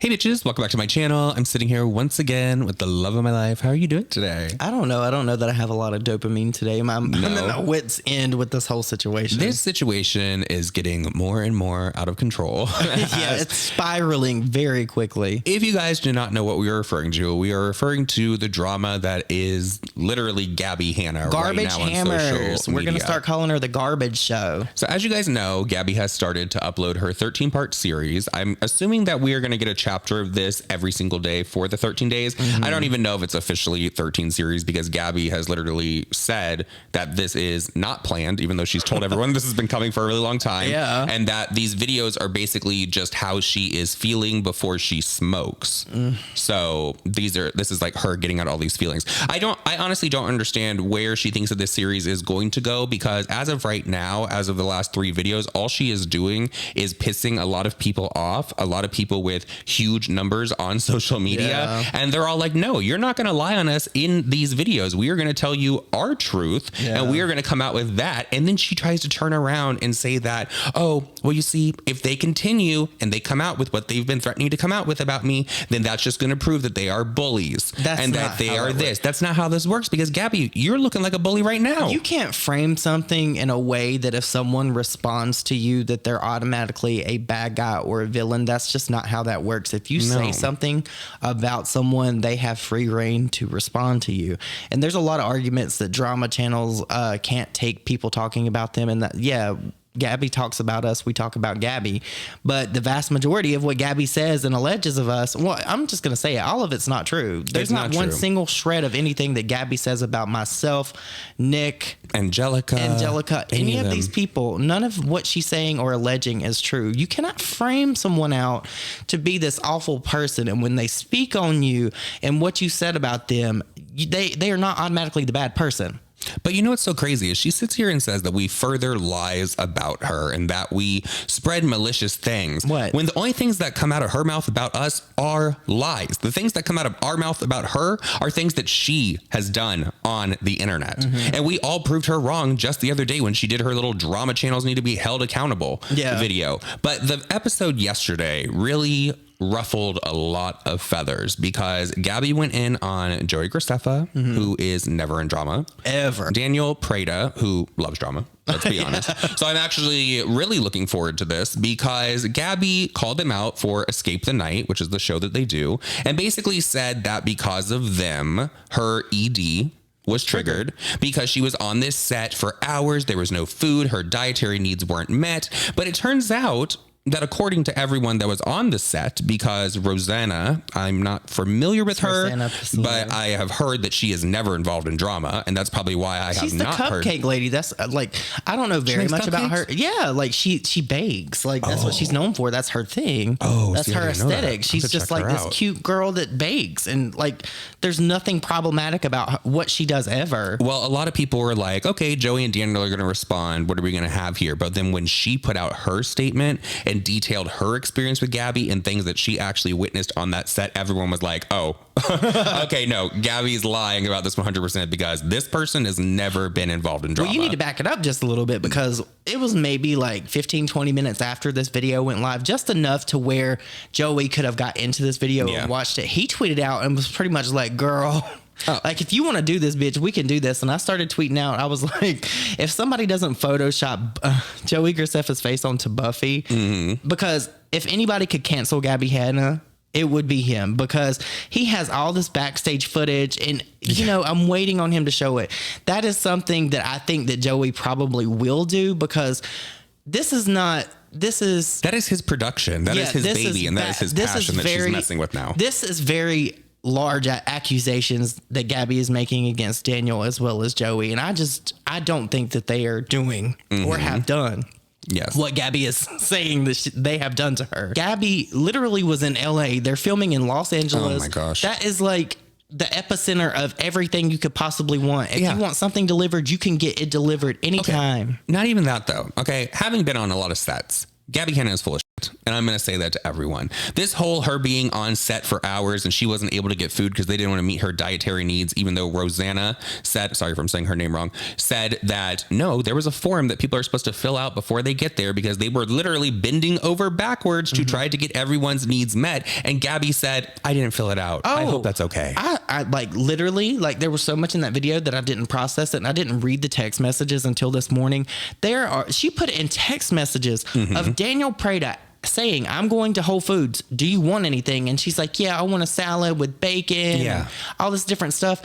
Hey bitches, welcome back to my channel. I'm sitting here once again with the love of my life. How are you doing today? I don't know. I don't know that I have a lot of dopamine today. I'm in my wit's end with this whole situation. This situation is getting more and more out of control. Yeah, it's spiraling very quickly. If you guys do not know what we are referring to, we are referring to the drama that is literally Gabbie Hanna Garbage right now on hammers. social We're going to media. start calling her the garbage show. So as you guys know, Gabbie has started to upload her 13-part series. I'm assuming that we are going to get a chapter of this every single day for the 13 days. I don't even know if it's officially 13 series because Gabbie has literally said that this is not planned, even though she's told everyone this has been coming for a really long time. Yeah. And that these videos are basically just how she is feeling before she smokes. So this is like her getting out all these feelings. I honestly don't understand where she thinks that this series is going to go, because as of right now, as of the last 3 videos, all she is doing is pissing a lot of people off, a lot of people with huge numbers on social media, and they're all like, no, you're not going to lie on us in these videos. We are going to tell you our truth, and we are going to come out with that. And then she tries to turn around and say that, oh, well, you see, if they continue and they come out with what they've been threatening to come out with about me, then that's just going to prove that they are bullies and that they are this. That's not how this works, because Gabbie, you're looking like a bully right now. You can't frame something in a way that if someone responds to you that they're automatically a bad guy or a villain. That's just not how that works. If you say something about someone, they have free reign to respond to you. And there's a lot of arguments that drama channels can't take people talking about them, and that, Gabbie talks about us, we talk about Gabbie, but the vast majority of what Gabbie says and alleges of us, well, I'm just going to say it, all of it's not true. There's not one single shred of anything that Gabbie says about myself, Nick, Angelica, any of these people. None of what she's saying or alleging is true. You cannot frame someone out to be this awful person, and when they speak on you and what you said about them, they are not automatically the bad person. But you know what's so crazy is she sits here and says that we further lies about her and that we spread malicious things. What? When the only things that come out of her mouth about us are lies. The things that come out of our mouth about her are things that she has done on the internet. And we all proved her wrong just the other day when she did her little drama channels need to be held accountable video. But the episode yesterday really ruffled a lot of feathers because Gabbie went in on Joey Graceffa, who is never in drama. Ever. Daniel Preda, who loves drama. Let's be honest. So I'm actually really looking forward to this because Gabbie called them out for Escape the Night, which is the show that they do, and basically said that because of them, her ED was triggered because she was on this set for hours. There was no food. Her dietary needs weren't met. But it turns out that according to everyone that was on the set, because Rosanna, I'm not familiar with her, but I have heard that she is never involved in drama, and that's probably why I have not heard. She's the cupcake lady. That's like, I don't know very much about her. Yeah, like she bakes. Like that's what she's known for. That's her thing. That's her aesthetic. She's just like this cute girl that bakes, and like there's nothing problematic about what she does ever. Well, a lot of people were like, okay, Joey and Daniel are going to respond. What are we going to have here? But then when she put out her statement and detailed her experience with Gabbie and things that she actually witnessed on that set, everyone was like, oh, okay, no, Gabbie's lying about this 100% because this person has never been involved in drama. Well, you need to back it up just a little bit because it was maybe like 15, 20 minutes after this video went live, just enough to where Joey could have got into this video and watched it. He tweeted out and was pretty much like, girl, like, if you want to do this, bitch, we can do this. And I started tweeting out. I was like, if somebody doesn't Photoshop Joey Graceffa's face onto Buffy, because if anybody could cancel Gabbie Hanna, it would be him, because he has all this backstage footage and, you know, I'm waiting on him to show it. That is something that I think that Joey probably will do, because that is his production. That is his baby. And that is his passion that she's messing with now. This is very large accusations that Gabbie is making against Daniel as well as Joey. And I don't think that they are doing or have done what Gabbie is saying that they have done to her. Gabbie literally was in LA. They're filming in Los Angeles. Oh my gosh. That is like the epicenter of everything you could possibly want. If you want something delivered, you can get it delivered anytime. Not even that though. Okay. Having been on a lot of sets, Gabbie Hanna is full of shit. And I'm going to say that to everyone. This whole her being on set for hours and she wasn't able to get food because they didn't want to meet her dietary needs, even though Rosanna said, sorry if I'm saying her name wrong, said that no, there was a form that people are supposed to fill out before they get there because they were literally bending over backwards to try to get everyone's needs met. And Gabbie said, I didn't fill it out. I hope that's okay. I like literally, like there was so much in that video that I didn't process it, and I didn't read the text messages until this morning. She put in text messages of Daniel Preda saying, I'm going to Whole Foods. Do you want anything? And she's like, yeah, I want a salad with bacon. Yeah. And all this different stuff.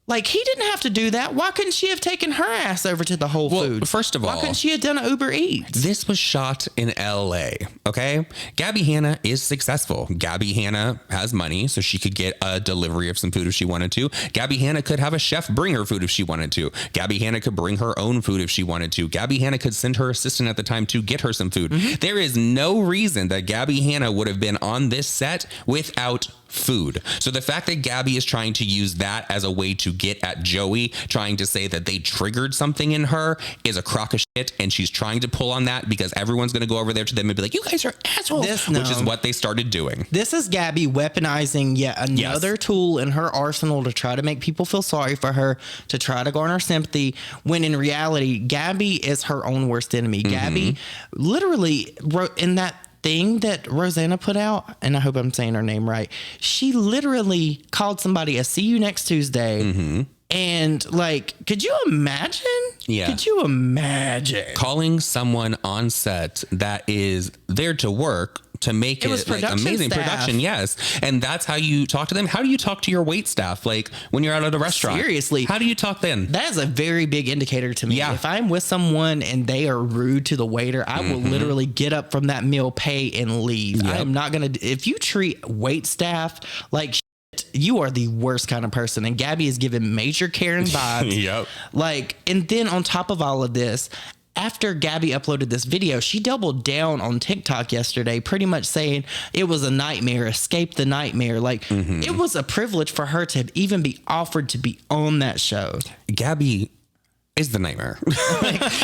Like, he didn't have to do that. Why couldn't she have taken her ass over to the Whole Foods? First of all, why couldn't she have done an Uber Eats? This was shot in LA, okay? Gabbie Hanna is successful. Gabbie Hanna has money, so she could get a delivery of some food if she wanted to. Gabbie Hanna could have a chef bring her food if she wanted to. Gabbie Hanna could bring her own food if she wanted to. Gabbie Hanna could send her assistant at the time to get her some food. There is no reason that Gabbie Hanna would have been on this set without food. So the fact that Gabbie is trying to use that as a way to get at Joey, trying to say that they triggered something in her, is a crock of shit, and she's trying to pull on that because everyone's going to go over there to them and be like, you guys are assholes, which is what they started doing. This is Gabbie weaponizing yet another tool in her arsenal to try to make people feel sorry for her, to try to garner sympathy, when in reality, Gabbie is her own worst enemy. Gabbie literally wrote in that thing that Rosanna put out, and I hope I'm saying her name right, she literally called somebody a see you next Tuesday. And like, could you imagine? Yeah. Could you imagine calling someone on set that is there to work to make it like amazing production? Yes. And that's how you talk to them. How do you talk to your wait staff? Like when you're out at a restaurant, seriously, how do you talk then? That is a very big indicator to me. Yeah. If I'm with someone and they are rude to the waiter, I will literally get up from that meal, pay, and leave. I am not going to, if you treat wait staff like shit, you are the worst kind of person. And Gabbie is giving major Karen vibes. Like, and then on top of all of this, after Gabbie uploaded this video, she doubled down on TikTok yesterday, pretty much saying it was a nightmare, escape the nightmare. Like, it was a privilege for her to even be offered to be on that show. Gabbie is the nightmare.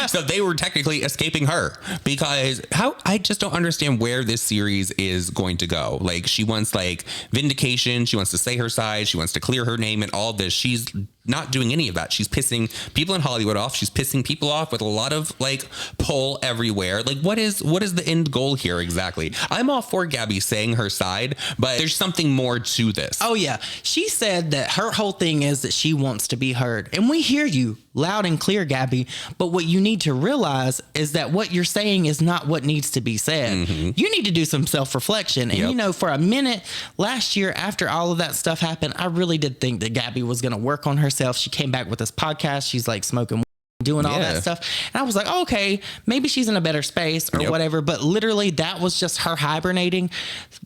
So they were technically escaping her, because I just don't understand where this series is going to go. Like, she wants like vindication. She wants to say her side. She wants to clear her name and all this. She's not doing any of that. She's pissing people in Hollywood off. She's pissing people off with a lot of like pull everywhere. Like, what is the end goal here exactly? I'm all for Gabbie saying her side, but there's something more to this. Oh yeah. She said that her whole thing is that she wants to be heard. And we hear you loud and clear, Gabbie. But what you need to realize is that what you're saying is not what needs to be said. You need to do some self-reflection. And you know, for a minute last year, after all of that stuff happened, I really did think that Gabbie was going to work on herself. She came back with this podcast. She's like smoking, doing all that stuff. And I was like, oh, okay, maybe she's in a better space or whatever. But literally that was just her hibernating,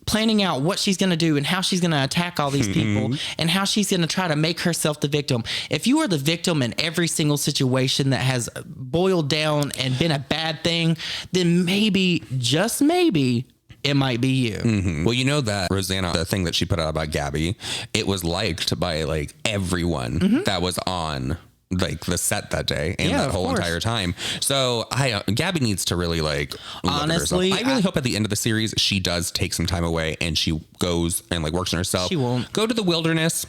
planning out what she's going to do and how she's going to attack all these people and how she's going to try to make herself the victim. If you are the victim in every single situation that has boiled down and been a bad thing, then maybe, just maybe, it might be you. Well, you know that Rosanna, the thing that she put out about Gabbie, it was liked by like everyone that was on like the set that day and that whole entire time. So Gabbie needs to really like, honestly, I really hope at the end of the series, she does take some time away and she goes and like works on herself. She won't go to the wilderness.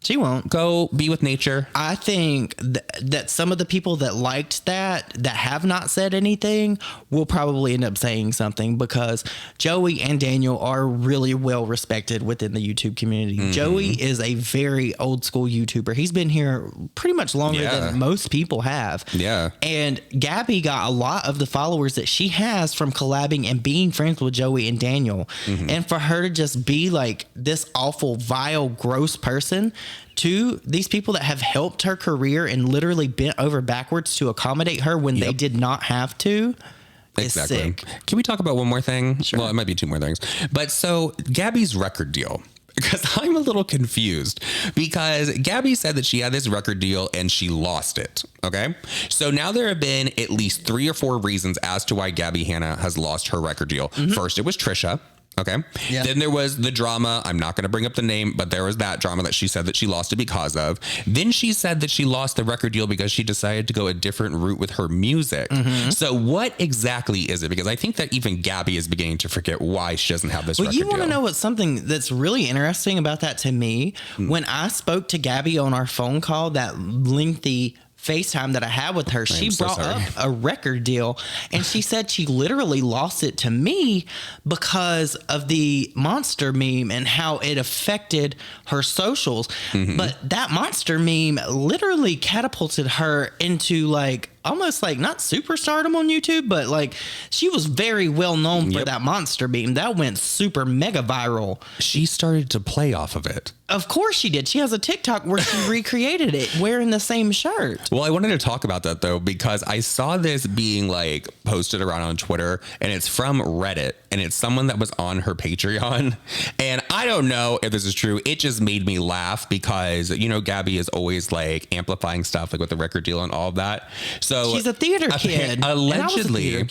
She won't go be with nature. I think that some of the people that liked that have not said anything will probably end up saying something, because Joey and Daniel are really well respected within the YouTube community. Joey is a very old school YouTuber. He's been here pretty much longer than most people have. And Gabbie got a lot of the followers that she has from collabing and being friends with Joey and Daniel. And for her to just be like this awful, vile, gross person to these people that have helped her career and literally bent over backwards to accommodate her when they did not have to. Exactly. Sick. Can we talk about one more thing? Sure. Well, it might be two more things. But so Gabbie's record deal, because I'm a little confused, because Gabbie said that she had this record deal and she lost it. Okay. So now there have been at least 3 or 4 reasons as to why Gabbie Hanna has lost her record deal. First, it was Trisha. Okay. Yeah. Then there was the drama. I'm not going to bring up the name, but there was that drama that she said that she lost it because of. Then she said that she lost the record deal because she decided to go a different route with her music. So what exactly is it? Because I think that even Gabbie is beginning to forget why she doesn't have this record deal. You want to know what's something that's really interesting about that to me? When I spoke to Gabbie on our phone call, that lengthy FaceTime that I had with her, she brought up a record deal, and she said she literally lost it to me because of the monster meme and how it affected her socials. But that monster meme literally catapulted her into like almost like not superstardom on YouTube, but like she was very well known for that monster meme. That went super mega viral. She started to play off of it. Of course she did. She has a TikTok where she recreated it wearing the same shirt. Well, I wanted to talk about that though, because I saw this being like posted around on Twitter, and it's from Reddit, and it's someone that was on her Patreon. And I don't know if this is true. It just made me laugh because, you know, Gabbie is always like amplifying stuff like with the record deal and all of that. So she's a theater kid. Allegedly,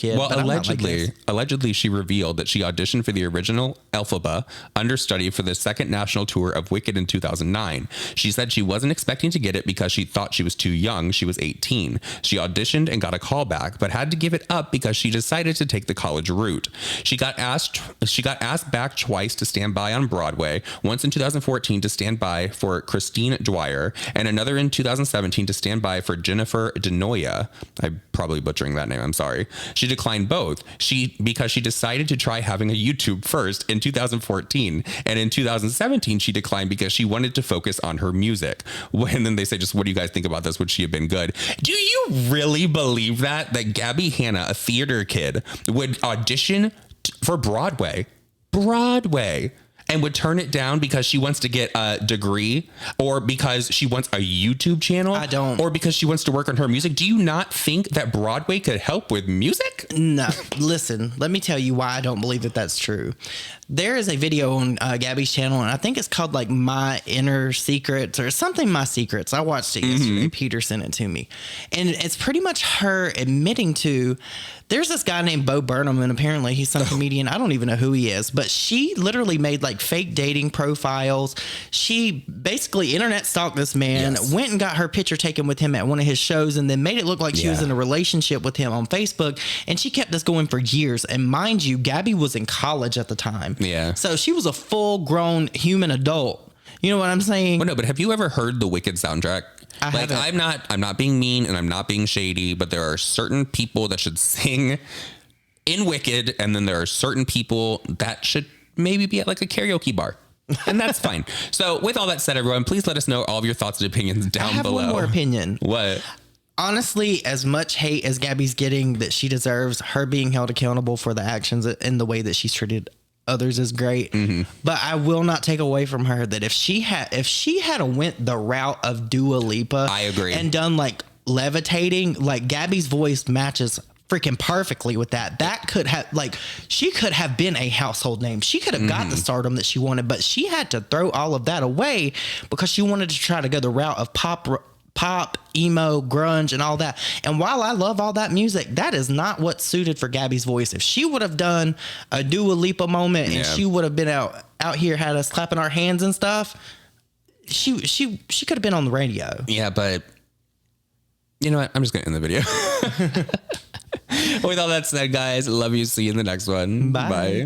allegedly she revealed that she auditioned for the original Elphaba understudy for the second national tour of Wicked in 2009. She said she wasn't expecting to get it because she thought she was too young. She was 18. She auditioned and got a call back, but had to give it up because she decided to take the college route. She got asked back twice to stand by on Broadway, once in 2014 to stand by for Christine Dwyer, and another in 2017 to stand by for Jennifer Denoya. I'm probably butchering that name. I'm sorry. She declined both because she decided to try having a YouTube first in 2014. And in 2017, she declined because she wanted to focus on her music. And then they say, just what do you guys think about this? Would she have been good? Do you really believe that Gabbie Hanna, a theater kid, would audition for Broadway, and would turn it down because she wants to get a degree, or because she wants a YouTube channel? I don't. Or because she wants to work on her music? Do you not think that Broadway could help with music? No. Listen, let me tell you why I don't believe that that's true. There is a video on Gabbie's channel, and I think it's called like My Inner Secrets or something, My Secrets. I watched it yesterday. Peter sent it to me. And it's pretty much her admitting to, there's this guy named Bo Burnham, and apparently he's some comedian. I don't even know who he is, but she literally made like fake dating profiles. She basically internet stalked this man, went and got her picture taken with him at one of his shows, and then made it look like she was in a relationship with him on Facebook. And she kept this going for years. And mind you, Gabbie was in college at the time. Yeah. So she was a full grown human adult. You know what I'm saying? Well, no, but have you ever heard the Wicked soundtrack? I haven't. I'm not being mean and I'm not being shady, but there are certain people that should sing in Wicked, and then there are certain people that should maybe be at like a karaoke bar. And that's fine. So with all that said, everyone, please let us know all of your thoughts and opinions down below. I have one more opinion. What? Honestly, as much hate as Gabbie's getting that she deserves, her being held accountable for the actions and the way that she's treated others is great. But I will not take away from her that if she had went the route of Dua Lipa, I agree, and done like levitating, like Gabbie's voice matches freaking perfectly with that. That could have, like, she could have been a household name. She could have got the stardom that she wanted, but she had to throw all of that away because she wanted to try to go the route of pop, emo, grunge, and all that. And while I love all that music, that is not what suited for Gabbie's voice. If she would have done a Dua Lipa moment and she would have been out here, had us clapping our hands and stuff, she could have been on the radio. Yeah, but you know what? I'm just going to end the video. With all that said, guys, love you. See you in the next one. Bye. Bye.